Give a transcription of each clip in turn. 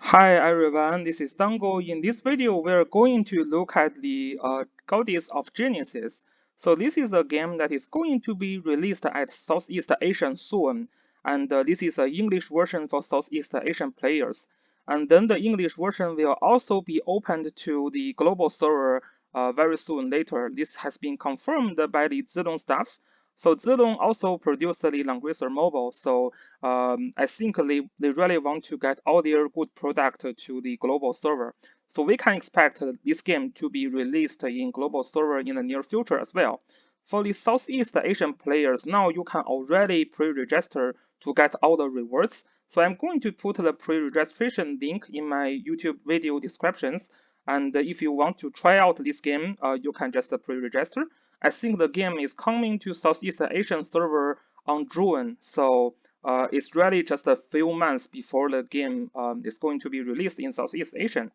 Hi everyone, this is Dango. In this video, we're going to look at the Goddess of Geniuses. So this is a game that is going to be released at Southeast Asian soon, and this is an English version for Southeast Asian players. And then the English version will also be opened to the global server very soon later. This has been confirmed by the Zilong staff. So Zilong also produced the Languager mobile. So I think they really want to get all their good product to the global server. So we can expect this game to be released in global server in the near future as well. For the Southeast Asian players, now you can already pre-register to get all the rewards. So I'm going to put the pre-registration link in my YouTube video descriptions. And if you want to try out this game, you can just pre-register. I think the game is coming to Southeast Asian server on June. So it's really just a few months before the game is going to be released in Southeast Asia.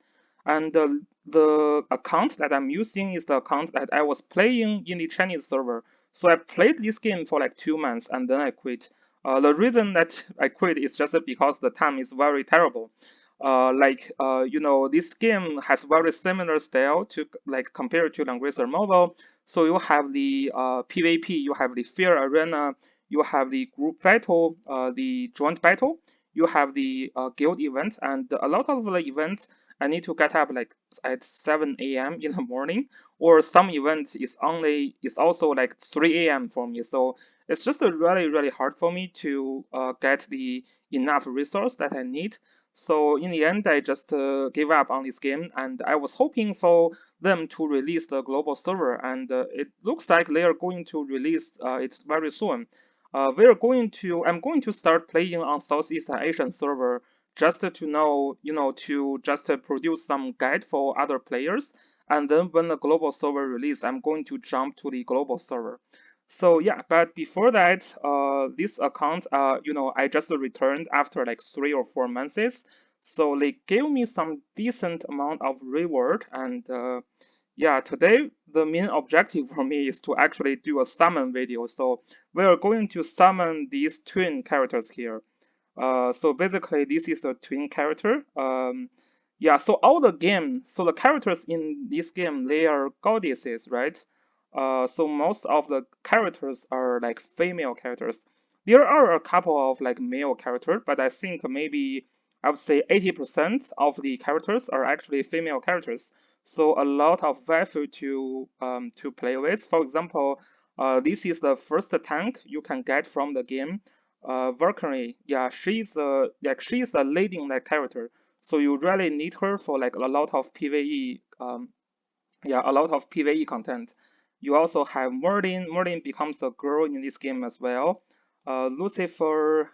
And the account that I'm using is the account that I was playing in the Chinese server. So I played this game for like 2 months and then I quit. The reason that I quit is just because the time is very terrible. This game has very similar style to like compared to Languager Mobile. So you have the PvP, you have the fair arena, you have the group battle, the joint battle, you have the guild event, and a lot of the events I need to get up like at 7 a.m. in the morning, or some events is also like 3 a.m. for me. So it's just really hard for me to get the enough resource that I need. So in the end, I just gave up on this game, and I was hoping for them to release the global server, and it looks like they are going to release it very soon. I'm going to start playing on Southeast Asian server just to know, to just produce some guide for other players. And then when the global server release, I'm going to jump to the global server. So yeah, but before that, this account, I just returned after like 3 or 4 months. So they gave me some decent amount of reward, and yeah, today the main objective for me is to actually do a summon video. So we're going to summon these twin characters here. So basically, this is a twin character. Yeah, so so the characters in this game, they are goddesses, right? So most of the characters are like female characters. There are a couple of like male characters, but I think maybe I would say 80% of the characters are actually female characters. So a lot of value to play with. For example, this is the first tank you can get from the game. Valkyrie, yeah, she's the leading like character. So you really need her for like a lot of PvE, yeah, a lot of PvE content. You also have Merlin. Merlin becomes a girl in this game as well. Lucifer,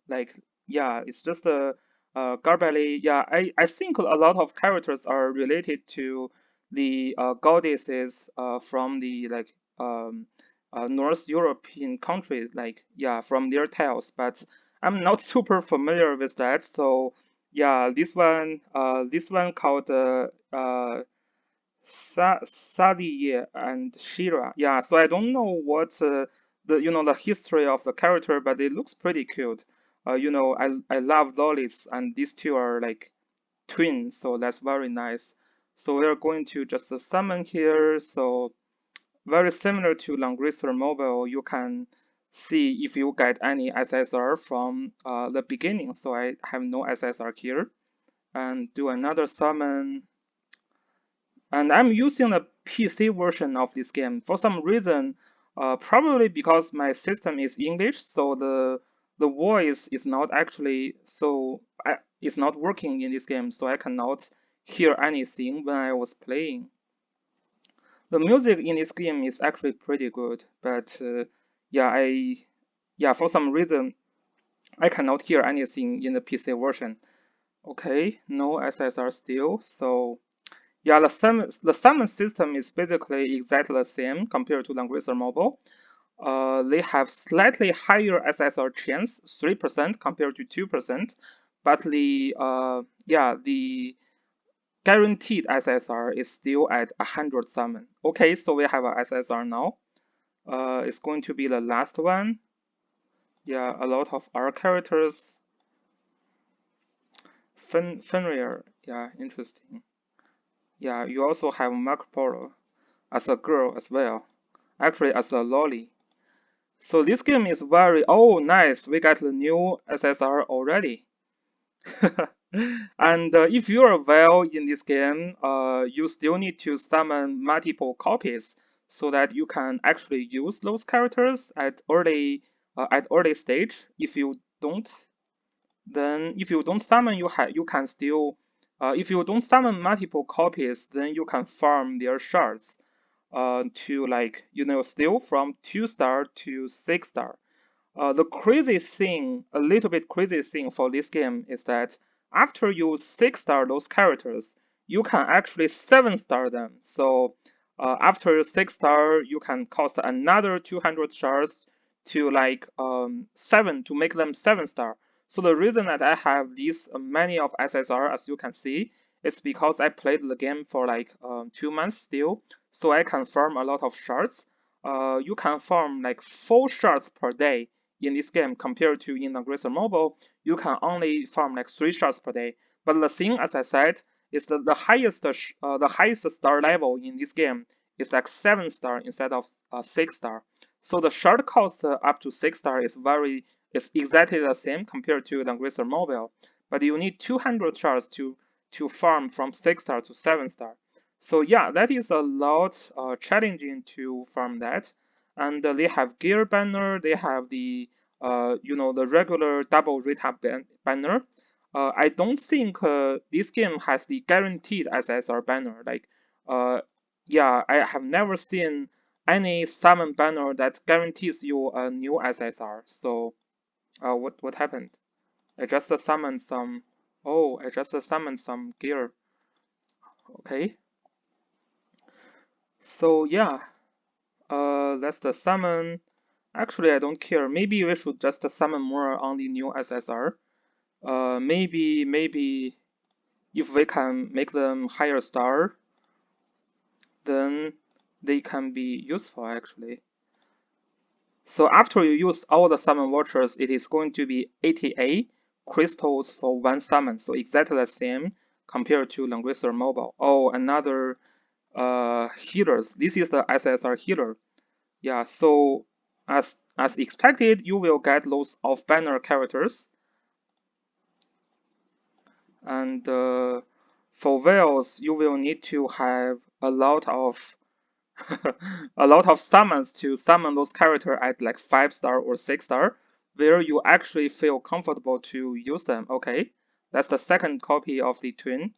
like yeah, it's just a Garbally. Yeah, I think a lot of characters are related to the goddesses from the like North European countries, like yeah, from their tales. But I'm not super familiar with that. So yeah, this one called Sadiye and Shira. Yeah, so I don't know what the history of the character, but it looks pretty cute. I love lollies, and these two are like twins, so that's very nice. So we're going to just summon here. So very similar to Languager Mobile, you can see if you get any SSR from the beginning. So I have no SSR here, and do another summon. And I'm using a PC version of this game. For some reason, probably because my system is English, so the voice is not actually it's not working in this game, so I cannot hear anything when I was playing. The music in this game is actually pretty good, but yeah, for some reason I cannot hear anything in the PC version. Okay, no SSR still, so. Yeah, the summon system is basically exactly the same compared to Languager Mobile. They have slightly higher SSR chance, 3% compared to 2%, but the guaranteed SSR is still at 100 summon. Okay, so we have a SSR now. It's going to be the last one. Yeah, a lot of R characters. Fenrir. Yeah, interesting. Yeah, you also have Marco Polo as a girl as well. Actually, as a lolly. So this game is very, oh, nice. We got the new SSR already. And if you are well in this game, you still need to summon multiple copies so that you can actually use those characters at early stage. If you don't, then if you don't summon, you can still if you don't summon multiple copies, then you can farm their shards to like steal from 2 star to 6 star. The crazy thing, a little bit crazy thing for this game is that after you 6 star those characters, you can actually 7 star them. So after 6 star, you can cost another 200 shards to like make them 7 star. So the reason that I have these many of SSR, as you can see, is because I played the game for like 2 months still, so I can farm a lot of shards. You can farm like 4 shards per day in this game compared to in Aggressor Mobile, you can only farm like 3 shards per day. But the thing, as I said, is that the highest star level in this game is like 7 star instead of 6 star. So the shard cost up to 6 star is exactly the same compared to the Aggressor Mobile. But you need 200 shards to farm from 6 star to 7 star. So yeah, that is a lot challenging to farm that. And they have gear banner, they have the the regular double retap banner. I don't think this game has the guaranteed SSR banner. Like, yeah, I have never seen any summon banner that guarantees you a new SSR. So, what happened? I just summoned some. Oh, I just summoned some gear. Okay. So yeah, that's the summon. Actually, I don't care. Maybe we should just summon more on the new SSR. Maybe if we can make them higher star, then they can be useful actually. So after you use all the summon watchers, it is going to be 88 crystals for one summon. So exactly the same compared to Langrisser Mobile. Oh, another healers. This is the SSR healer. Yeah, so as expected, you will get those off-banner characters. And for whales, you will need to have a lot of a lot of summons to summon those characters at like 5 star or 6 star, where you actually feel comfortable to use them. Okay, that's the second copy of the twin.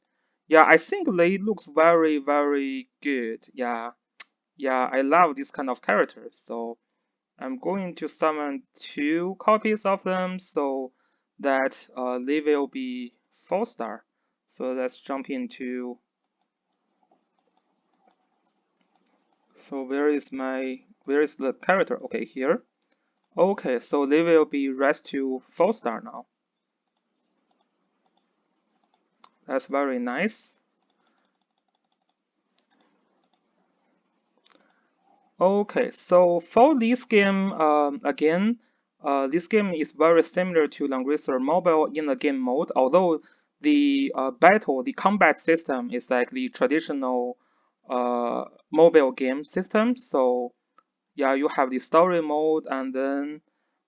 Yeah, I think they looks very, very good. Yeah, yeah, I love this kind of characters. So I'm going to summon 2 copies of them so that they will be 4 star. So let's jump into. So where is the character? Okay, here. Okay, so they will be raised to 4 star now. That's very nice. Okay, so for this game, again, this game is very similar to Langrisser Mobile in the game mode, although the combat system is like the traditional mobile game system. So yeah, you have the story mode, and then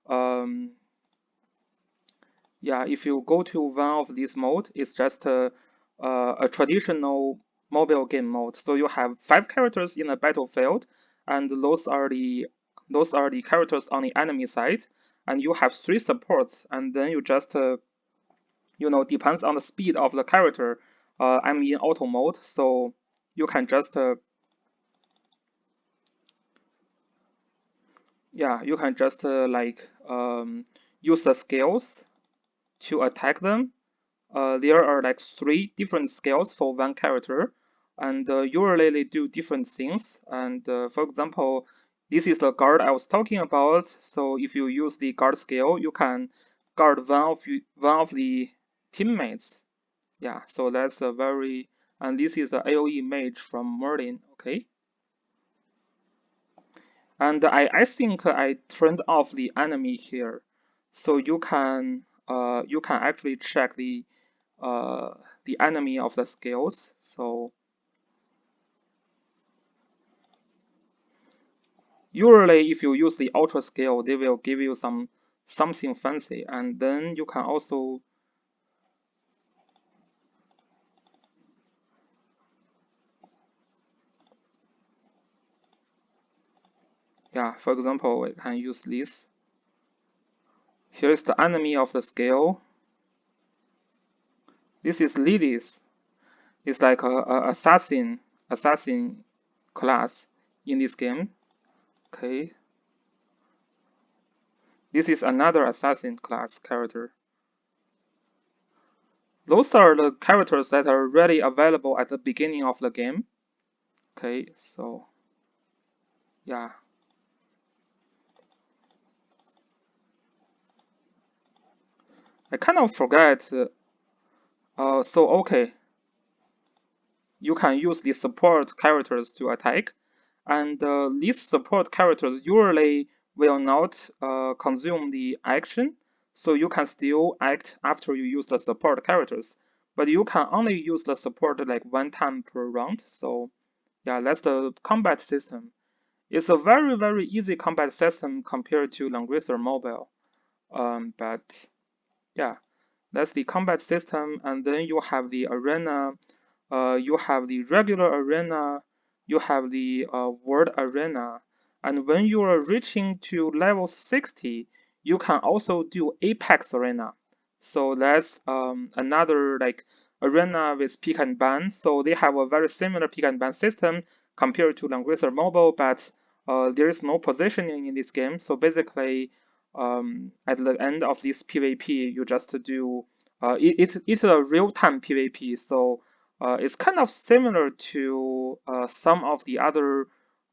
um, yeah, if you go to one of these mode, it's just a traditional mobile game mode. So you have 5 characters in a battlefield, and those are the characters on the enemy side, and you have 3 supports, and then you just depends on the speed of the character. I'm in auto mode, so you can just yeah, you can just use the skills to attack them. There are like 3 different skills for one character, and usually they do different things. And for example, this is the guard I was talking about. So if you use the guard skill, you can guard one of the teammates. Yeah, so that's a very and this is the AOE mage from Merlin. Okay, and I think I turned off the enemy here, so you can actually check the uh, the enemy of the scales. So usually if you use the ultra scale, they will give you something fancy, and then you can also, yeah, for example, I can use this. Here is the enemy of the scale. This is Lilies. It's like a assassin class in this game. Okay, this is another assassin class character. Those are the characters that are already available at the beginning of the game. Okay, so yeah. I kind of forget. So okay, you can use the support characters to attack, and these support characters usually will not consume the action, so you can still act after you use the support characters, but you can only use the support like one time per round. So yeah, that's the combat system. It's a very easy combat system compared to Langrisser Mobile, but yeah, that's the combat system, and then you have the arena, you have the regular arena, you have the world arena, and when you are reaching to level 60, you can also do Apex arena. So that's another like arena with pick and ban. So they have a very similar pick and ban system compared to Langrisser Mobile, but there is no positioning in this game. So basically, at the end of this PvP, you just do it's a real-time PvP, so it's kind of similar to some of the other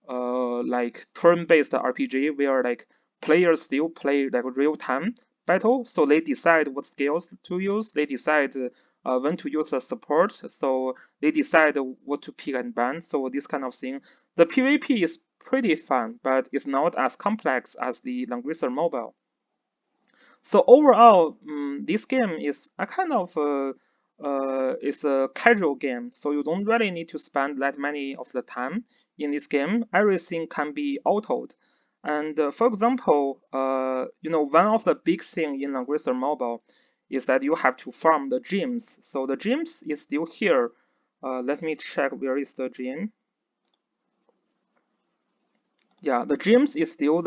like turn-based RPG where like players still play like real-time battle, so they decide what skills to use, they decide when to use the support, so they decide what to pick and ban, so this kind of thing. The PvP is pretty fun, but it's not as complex as the Langrisser Mobile. So overall, this game is a kind of is a casual game. So you don't really need to spend that many of the time in this game. Everything can be autoed. And for example, one of the big thing in Langrisser Mobile is that you have to farm the gems. So the gems is still here. Let me check where is the gem. Yeah, the gems is still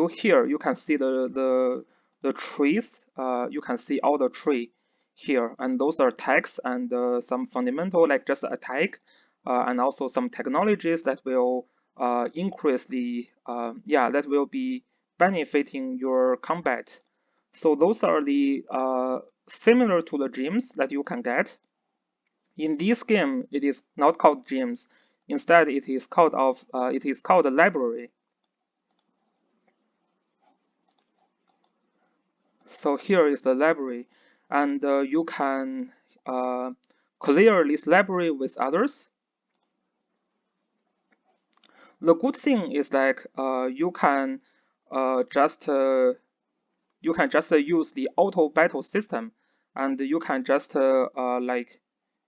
here. You can see the trees. You can see all the tree here, and those are tags and some fundamental like just attack, and also some technologies that will increase the yeah, that will be benefiting your combat. So those are the similar to the gems that you can get. In this game, it is not called gems. Instead, it is called a library. So here is the library, and you can uh, clear this library with others. The good thing is like just you can just use the auto battle system, and you can just like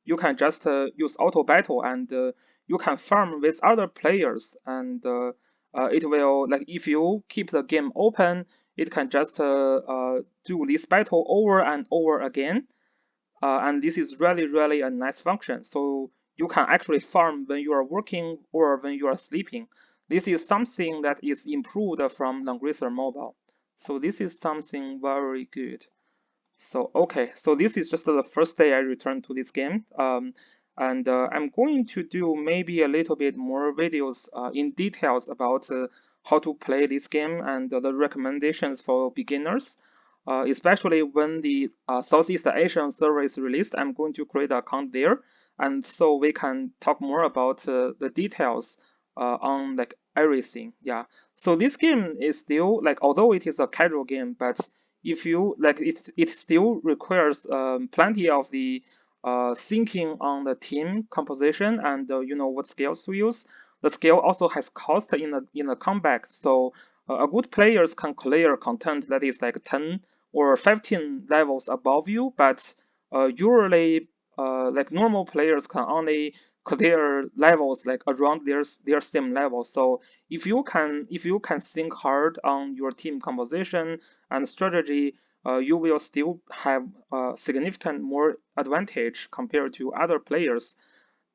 you can just use auto battle, and you can farm with other players, and it will like if you keep the game open, it can just do this battle over and over again, and this is really a nice function. So you can actually farm when you are working or when you are sleeping. This is something that is improved from Langrisser Mobile. So this is something very good. So okay, so this is just the first day I returned to this game, and I'm going to do maybe a little bit more videos in details about how to play this game and the recommendations for beginners. Especially when the Southeast Asian server is released, I'm going to create an account there, and so we can talk more about the details on like everything. Yeah. So this game is still like, although it is a casual game, but if you like it still requires plenty of the thinking on the team composition and what skills to use. The skill also has cost in the combat, so a good players can clear content that is like 10 or 15 levels above you, but Usually, like normal players can only clear levels like around their Steam level. So if you can think hard on your team composition and strategy, you will still have a significant more advantage compared to other players.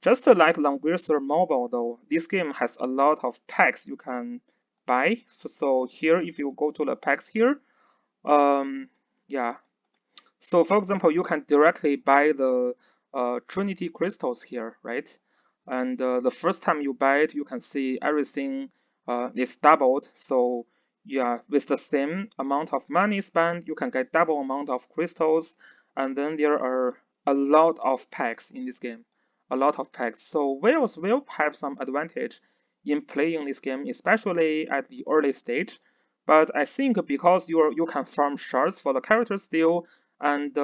Just like Langrisser Mobile, though, this game has a lot of packs you can buy. So here, if you go to the packs here, yeah, so for example, you can directly buy the Trinity crystals here, right? And the first time you buy it, you can see everything is doubled. So yeah, with the same amount of money spent, you can get double amount of crystals. And then there are a lot of packs in this game, a lot of packs. So whales will have some advantage in playing this game, especially at the early stage. But I think because you can farm shards for the characters still, and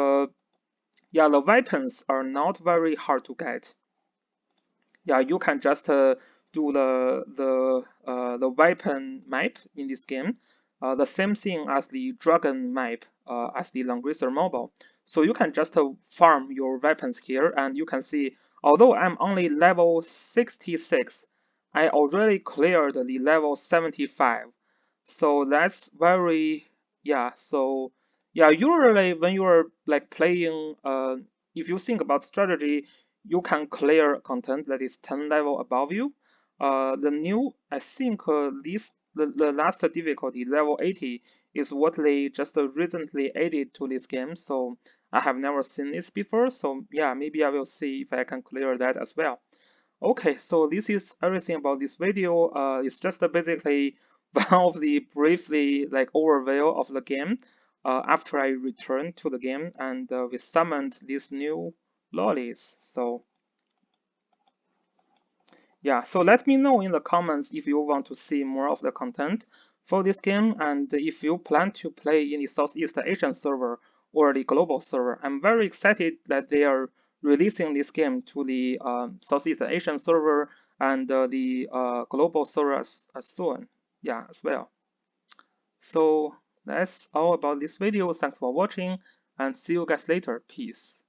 yeah, the weapons are not very hard to get. Yeah, you can just do the weapon map in this game, the same thing as the dragon map, as the Langrisser mobile. So you can just farm your weapons here, and you can see, although I'm only level 66, I already cleared the level 75. So that's very, yeah. So yeah, usually when you are like playing, if you think about strategy, you can clear content that is 10 level above you. The new, I think the last difficulty, level 80, is what they just recently added to this game. So I have never seen this before. So yeah, maybe I will see if I can clear that as well. Okay, so this is everything about this video. It's just basically one of the briefly like overview of the game. After I returned to the game and we summoned these new lollies. So yeah, so let me know in the comments if you want to see more of the content for this game and if you plan to play in the Southeast Asian server or the global server. I'm very excited that they are releasing this game to the Southeast Asian server and the global server as soon. Yeah, as well. So that's all about this video. Thanks for watching and see you guys later. Peace.